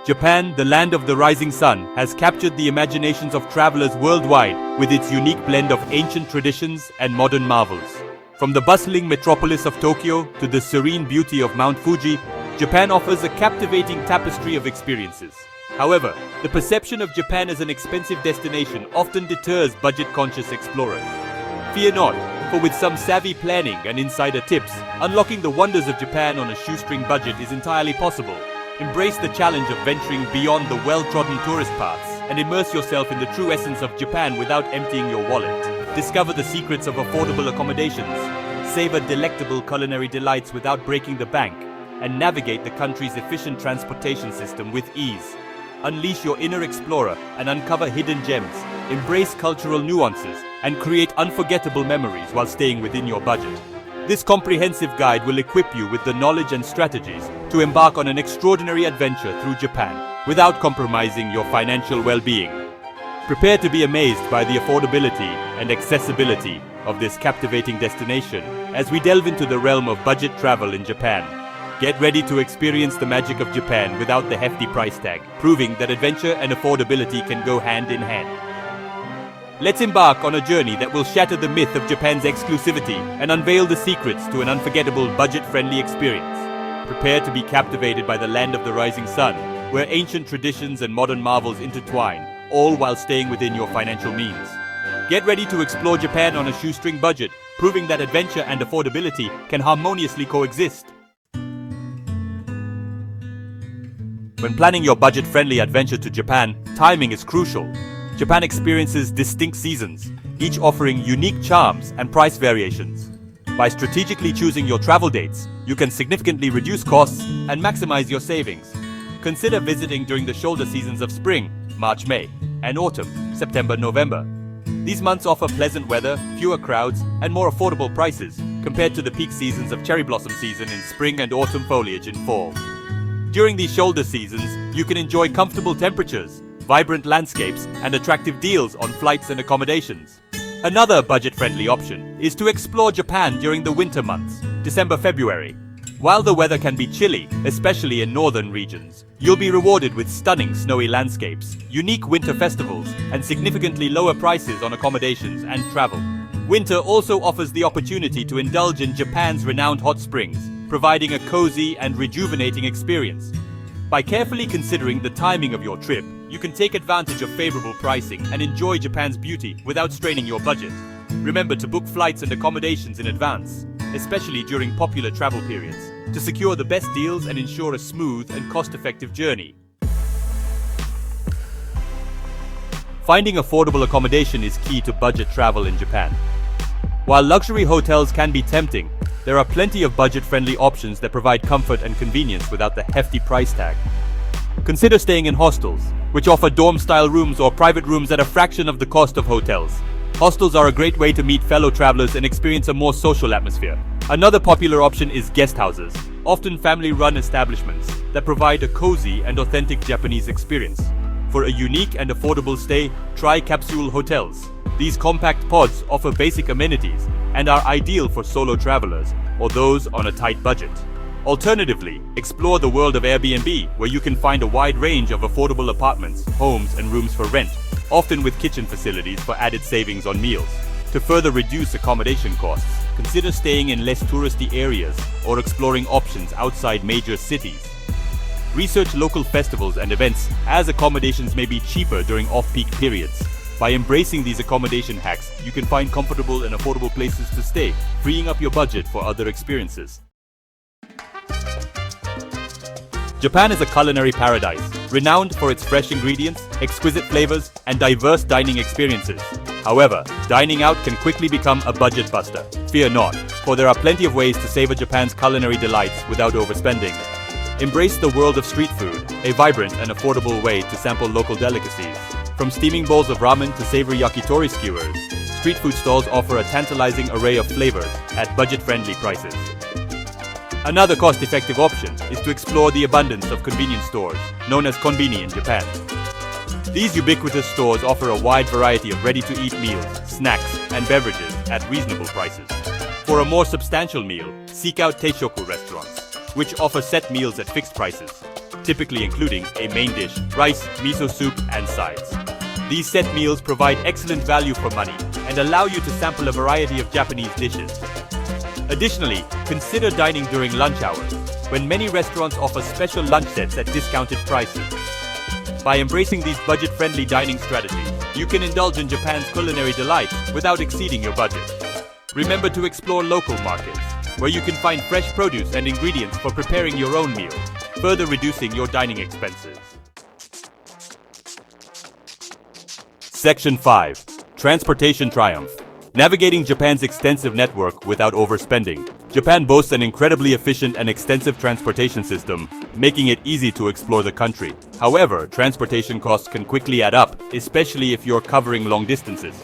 Japan, the land of the rising sun, has captured the imaginations of travelers worldwide with its unique blend of ancient traditions and modern marvels. From the bustling metropolis of Tokyo to the serene beauty of Mount Fuji, Japan offers a captivating tapestry of experiences. However, the perception of Japan as an expensive destination often deters budget-conscious explorers. Fear not, for with some savvy planning and insider tips, unlocking the wonders of Japan on a shoestring budget is entirely possible. Embrace the challenge of venturing beyond the well-trodden tourist paths and immerse yourself in the true essence of Japan without emptying your wallet. Discover the secrets of affordable accommodations, savor delectable culinary delights without breaking the bank, and navigate the country's efficient transportation system with ease. Unleash your inner explorer and uncover hidden gems, embrace cultural nuances, and create unforgettable memories while staying within your budget. This comprehensive guide will equip you with the knowledge and strategies to embark on an extraordinary adventure through Japan without compromising your financial well-being. Prepare to be amazed by the affordability and accessibility of this captivating destination as we delve into the realm of budget travel in Japan. Get ready to experience the magic of Japan without the hefty price tag, proving that adventure and affordability can go hand in hand. Let's embark on a journey that will shatter the myth of Japan's exclusivity and unveil the secrets to an unforgettable budget-friendly experience. Prepare to be captivated by the land of the rising sun, where ancient traditions and modern marvels intertwine, all while staying within your financial means. Get ready to explore Japan on a shoestring budget, proving that adventure and affordability can harmoniously coexist. When planning your budget-friendly adventure to Japan, timing is crucial. Japan experiences distinct seasons, each offering unique charms and price variations. By strategically choosing your travel dates, you can significantly reduce costs and maximize your savings. Consider visiting during the shoulder seasons of spring, March-May, and autumn, September-November. These months offer pleasant weather, fewer crowds, and more affordable prices compared to the peak seasons of cherry blossom season in spring and autumn foliage in fall. During these shoulder seasons, you can enjoy comfortable temperatures, vibrant landscapes, and attractive deals on flights and accommodations. Another budget-friendly option is to explore Japan during the winter months, December-February. While the weather can be chilly, especially in northern regions, you'll be rewarded with stunning snowy landscapes, unique winter festivals, and significantly lower prices on accommodations and travel. Winter also offers the opportunity to indulge in Japan's renowned hot springs, providing a cozy and rejuvenating experience. By carefully considering the timing of your trip, you can take advantage of favorable pricing and enjoy Japan's beauty without straining your budget. Remember to book flights and accommodations in advance, especially during popular travel periods, to secure the best deals and ensure a smooth and cost-effective journey. Finding affordable accommodation is key to budget travel in Japan. While luxury hotels can be tempting, there are plenty of budget-friendly options that provide comfort and convenience without the hefty price tag. Consider staying in hostels, which offer dorm-style rooms or private rooms at a fraction of the cost of hotels. Hostels are a great way to meet fellow travelers and experience a more social atmosphere. Another popular option is guest houses, often family-run establishments that provide a cozy and authentic Japanese experience. For a unique and affordable stay, try capsule hotels. These compact pods offer basic amenities and are ideal for solo travelers or those on a tight budget. Alternatively, explore the world of Airbnb, where you can find a wide range of affordable apartments, homes, and rooms for rent, often with kitchen facilities for added savings on meals. To further reduce accommodation costs, consider staying in less touristy areas or exploring options outside major cities. Research local festivals and events, as accommodations may be cheaper during off-peak periods. By embracing these accommodation hacks, you can find comfortable and affordable places to stay, freeing up your budget for other experiences. Japan is a culinary paradise, renowned for its fresh ingredients, exquisite flavors, and diverse dining experiences. However, dining out can quickly become a budget buster. Fear not, for there are plenty of ways to savor Japan's culinary delights without overspending. Embrace the world of street food, a vibrant and affordable way to sample local delicacies. From steaming bowls of ramen to savory yakitori skewers, street food stalls offer a tantalizing array of flavors at budget-friendly prices. Another cost-effective option is to explore the abundance of convenience stores, known as konbini in Japan. These ubiquitous stores offer a wide variety of ready-to-eat meals, snacks, and beverages at reasonable prices. For a more substantial meal, seek out teishoku restaurants, which offer set meals at fixed prices. typically including a main dish, rice, miso soup, and sides. These set meals provide excellent value for money and allow you to sample a variety of Japanese dishes. Additionally, consider dining during lunch hours, when many restaurants offer special lunch sets at discounted prices. By embracing these budget-friendly dining strategies, you can indulge in Japan's culinary delights without exceeding your budget. Remember to explore local markets, where you can find fresh produce and ingredients for preparing your own meal, further reducing your dining expenses. Section 5. Transportation Triumph. Navigating Japan's extensive network without overspending. Japan boasts an incredibly efficient and extensive transportation system, making it easy to explore the country. However, transportation costs can quickly add up, especially if you're covering long distances.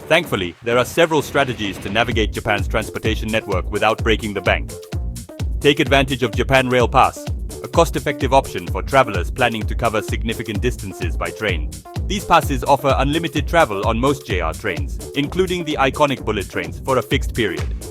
Thankfully, there are several strategies to navigate Japan's transportation network without breaking the bank. Take advantage of Japan Rail Pass, a cost-effective option for travelers planning to cover significant distances by train. These passes offer unlimited travel on most JR trains, including the iconic bullet trains, for a fixed period.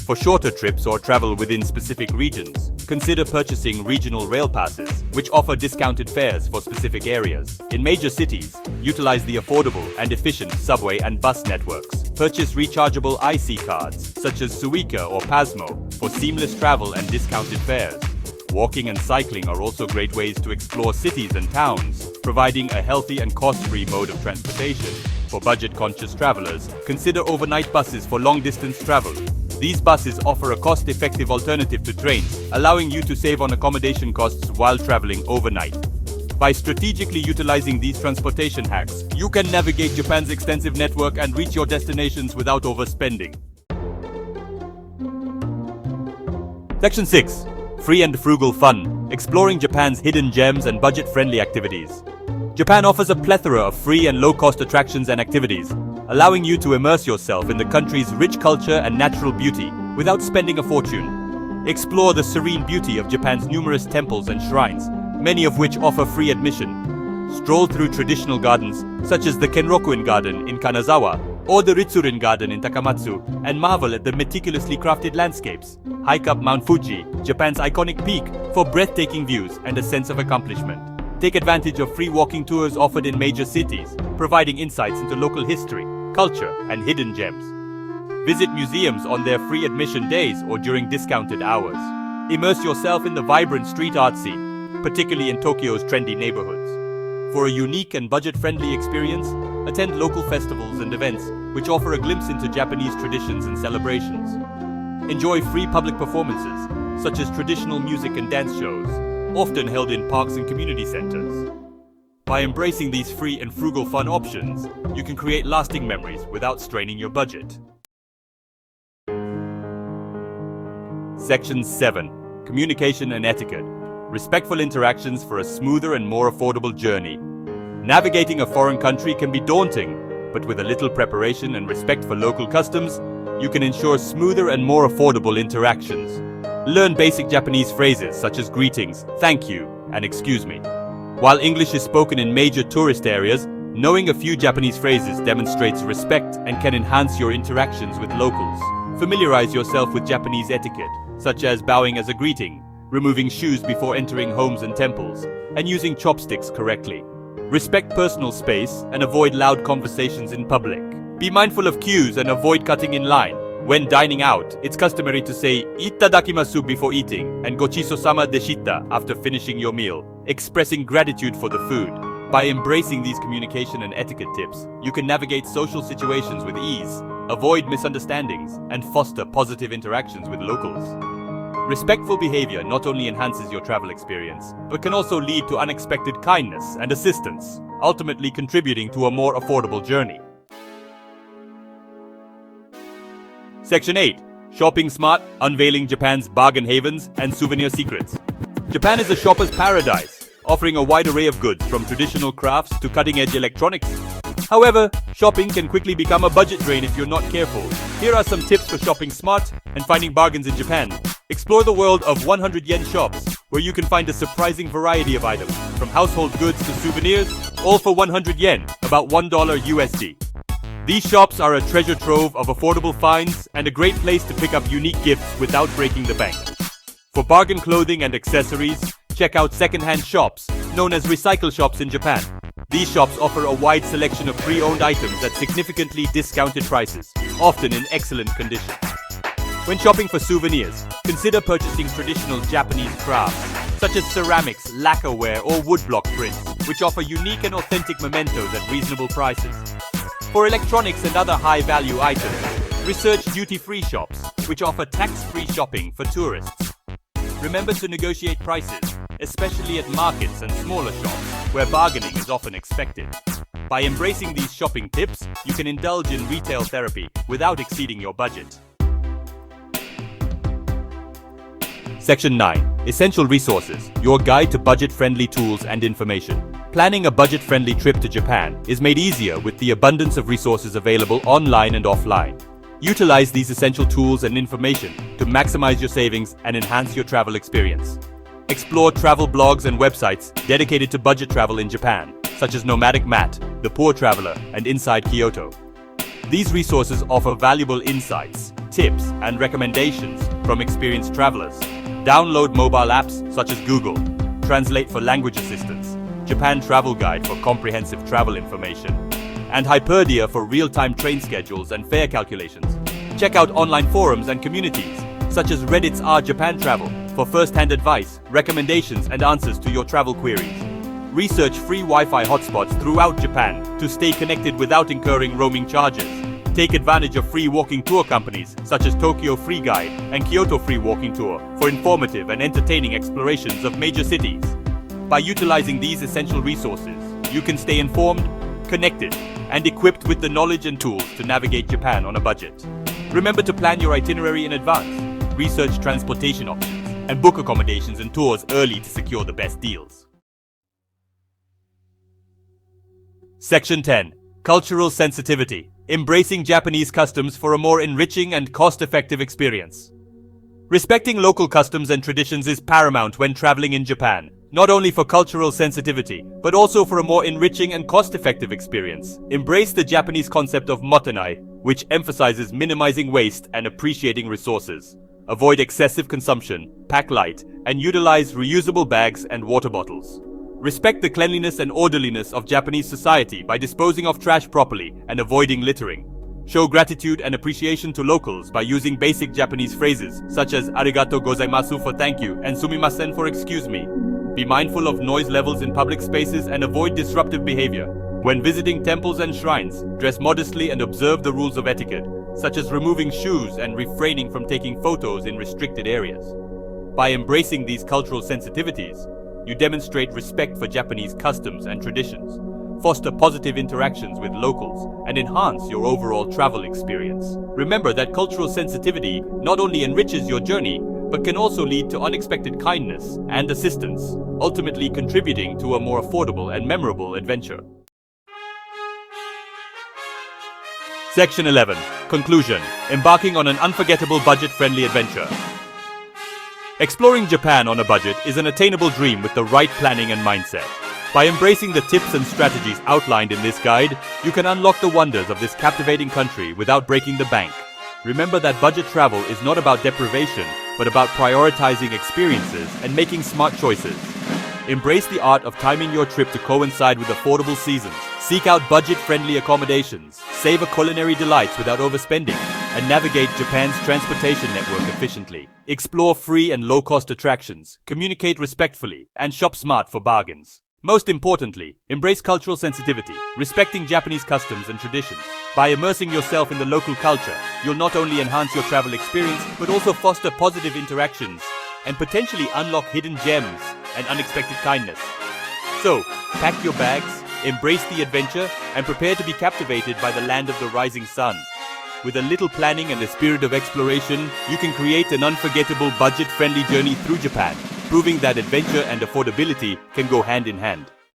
For shorter trips or travel within specific regions, consider purchasing regional rail passes, which offer discounted fares for specific areas. In major cities, utilize the affordable and efficient subway and bus networks. Purchase rechargeable IC cards, such as Suica or Pasmo, for seamless travel and discounted fares. Walking and cycling are also great ways to explore cities and towns, providing a healthy and cost-free mode of transportation. For budget-conscious travelers, consider overnight buses for long-distance travel. These buses offer a cost-effective alternative to trains, allowing you to save on accommodation costs while traveling overnight. By strategically utilizing these transportation hacks, you can navigate Japan's extensive network and reach your destinations without overspending. Section 6. Free and frugal fun. Exploring Japan's hidden gems and budget-friendly activities. Japan offers a plethora of free and low-cost attractions and activities, allowing you to immerse yourself in the country's rich culture and natural beauty without spending a fortune. Explore the serene beauty of Japan's numerous temples and shrines, many of which offer free admission. Stroll through traditional gardens, such as the Kenroku-in Garden in Kanazawa or the Ritsurin Garden in Takamatsu, and marvel at the meticulously crafted landscapes. Hike up Mount Fuji, Japan's iconic peak, for breathtaking views and a sense of accomplishment. Take advantage of free walking tours offered in major cities, providing insights into local history, culture, and hidden gems. Visit museums on their free admission days or during discounted hours. Immerse yourself in the vibrant street art scene, particularly in Tokyo's trendy neighborhoods. For a unique and budget-friendly experience, attend local festivals and events which offer a glimpse into Japanese traditions and celebrations. Enjoy free public performances, such as traditional music and dance shows, often held in parks and community centers. By embracing these free and frugal fun options, you can create lasting memories without straining your budget. Section 7. Communication and etiquette. Respectful interactions for a smoother and more affordable journey. Navigating a foreign country can be daunting, but with a little preparation and respect for local customs, you can ensure smoother and more affordable interactions. Learn basic Japanese phrases such as greetings, thank you, and excuse me. While English is spoken in major tourist areas, knowing a few Japanese phrases demonstrates respect and can enhance your interactions with locals. Familiarize yourself with Japanese etiquette, such as bowing as a greeting, removing shoes before entering homes and temples, and using chopsticks correctly. Respect personal space and avoid loud conversations in public. Be mindful of queues and avoid cutting in line. When dining out, it's customary to say "Itadakimasu" before eating and "Gochiso-sama deshita" after finishing your meal, expressing gratitude for the food. By embracing these communication and etiquette tips, you can navigate social situations with ease, avoid misunderstandings, and foster positive interactions with locals. Respectful behavior not only enhances your travel experience, but can also lead to unexpected kindness and assistance, ultimately contributing to a more affordable journey. Section 8. Shopping Smart, Unveiling Japan's Bargain Havens and Souvenir Secrets. Japan is a shopper's paradise, offering a wide array of goods from traditional crafts to cutting-edge electronics. However, shopping can quickly become a budget drain if you're not careful. Here are some tips for shopping smart and finding bargains in Japan. Explore the world of 100 yen shops, where you can find a surprising variety of items, from household goods to souvenirs, all for 100 yen, about $1 USD. These shops are a treasure trove of affordable finds and a great place to pick up unique gifts without breaking the bank. For bargain clothing and accessories, check out second-hand shops, known as recycle shops in Japan. These shops offer a wide selection of pre-owned items at significantly discounted prices, often in excellent condition. When shopping for souvenirs, consider purchasing traditional Japanese crafts, such as ceramics, lacquerware, or woodblock prints, which offer unique and authentic mementos at reasonable prices. For electronics and other high-value items, research duty-free shops, which offer tax-free shopping for tourists. Remember to negotiate prices, especially at markets and smaller shops, where bargaining is often expected. By embracing these shopping tips, you can indulge in retail therapy without exceeding your budget. Section 9. Essential Resources, your guide to budget-friendly tools and information. Planning a budget-friendly trip to Japan is made easier with the abundance of resources available online and offline. Utilize these essential tools and information to maximize your savings and enhance your travel experience. Explore travel blogs and websites dedicated to budget travel in Japan, such as Nomadic Mat, The Poor Traveler, and Inside Kyoto. These resources offer valuable insights, tips, and recommendations from experienced travelers. Download mobile apps such as Google Translate for language assistance, JapanTravel Guide for comprehensive travel information, and Hyperdia for real-time train schedules and fare calculations. Check out online forums and communities, such as Reddit's JapanTravel, for first-hand advice, recommendations, and answers to your travel queries. Research free Wi-Fi hotspots throughout Japan to stay connected without incurring roaming charges. Take advantage of free walking tour companies such as Tokyo Free Guide and Kyoto Free Walking Tour for informative and entertaining explorations of major cities. By utilizing these essential resources, you can stay informed, connected, and equipped with the knowledge and tools to navigate Japan on a budget. Remember to plan your itinerary in advance, research transportation options, and book accommodations and tours early to secure the best deals. Section 10. Cultural Sensitivity. Embracing Japanese customs for a more enriching and cost-effective experience. Respecting local customs and traditions is paramount when traveling in Japan, not only for cultural sensitivity, but also for a more enriching and cost-effective experience. Embrace the Japanese concept of motenai, which emphasizes minimizing waste and appreciating resources. Avoid excessive consumption, pack light, and utilize reusable bags and water bottles. Respect the cleanliness and orderliness of Japanese society by disposing of trash properly and avoiding littering. Show gratitude and appreciation to locals by using basic Japanese phrases such as arigato gozaimasu for thank you and sumimasen for excuse me. Be mindful of noise levels in public spaces and avoid disruptive behavior. When visiting temples and shrines, dress modestly and observe the rules of etiquette, such as removing shoes and refraining from taking photos in restricted areas. By embracing these cultural sensitivities, you demonstrate respect for Japanese customs and traditions, foster positive interactions with locals, and enhance your overall travel experience. Remember that cultural sensitivity not only enriches your journey, but can also lead to unexpected kindness and assistance, ultimately contributing to a more affordable and memorable adventure. Section 11. Conclusion. Embarking on an unforgettable budget-friendly adventure. Exploring Japan on a budget is an attainable dream with the right planning and mindset. By embracing the tips and strategies outlined in this guide, you can unlock the wonders of this captivating country without breaking the bank. Remember that budget travel is not about deprivation, but about prioritizing experiences and making smart choices. Embrace the art of timing your trip to coincide with affordable seasons. Seek out budget-friendly accommodations, savor culinary delights without overspending, and navigate Japan's transportation network efficiently. Explore free and low-cost attractions, communicate respectfully, and shop smart for bargains. Most importantly, embrace cultural sensitivity, respecting Japanese customs and traditions. By immersing yourself in the local culture, you'll not only enhance your travel experience, but also foster positive interactions and potentially unlock hidden gems and unexpected kindness. So, pack your bags, embrace the adventure, and prepare to be captivated by the land of the rising sun. With a little planning and a spirit of exploration, you can create an unforgettable budget-friendly journey through Japan, proving that adventure and affordability can go hand in hand.